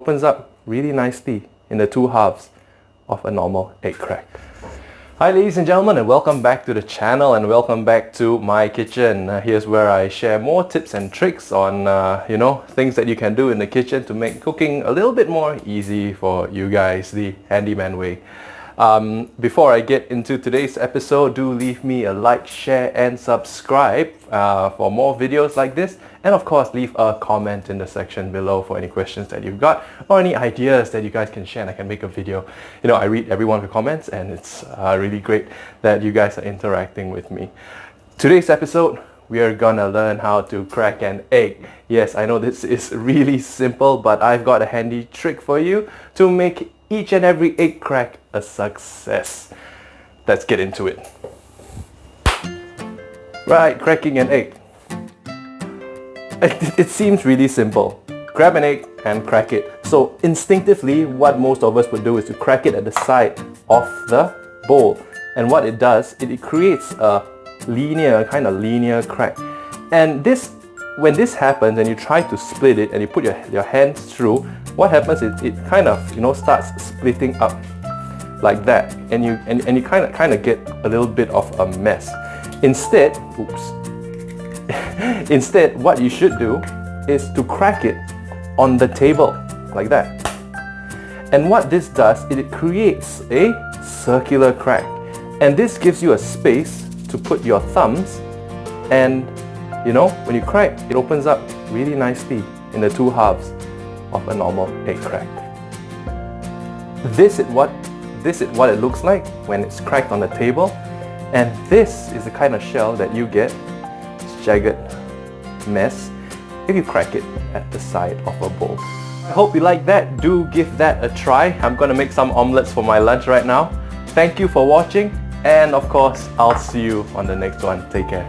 opens up really nicely in the two halves of a normal egg crack. Hi ladies and gentlemen, and welcome back to the channel and welcome back to my kitchen. Here's where I share more tips and tricks on things that you can do in the kitchen to make cooking a little bit more easy for you guys, the handyman way. Before I get into today's episode, do leave me a like, share and subscribe for more videos like this, and of course leave a comment in the section below for any questions that you've got or any ideas that you guys can share and I can make a video. I read every one of the comments and it's really great that you guys are interacting with me. Today's episode, we are gonna learn how to crack an egg. Yes, I know this is really simple, but I've got a handy trick for you to make each and every egg crack a success. Let's get into it. Right, cracking an egg. It seems really simple. Grab an egg and crack it. So instinctively, what most of us would do is to crack it at the side of the bowl. And what it does, it creates a kind of linear crack. And when this happens and you try to split it and you put your hands through, what happens is it kind of starts splitting up like that, and you kind of get a little bit of a mess. Instead, what you should do is to crack it on the table like that. And what this does, it creates a circular crack, and this gives you a space to put your thumbs, and when you crack, it opens up really nicely in the two halves of a normal egg crack. This is what it looks like when it's cracked on the table, and this is the kind of shell that you get, this jagged mess, if you crack it at the side of a bowl. I hope you like that. Do give that a try. I'm gonna make some omelets for my lunch right now. Thank you for watching, and of course I'll see you on the next one. Take care.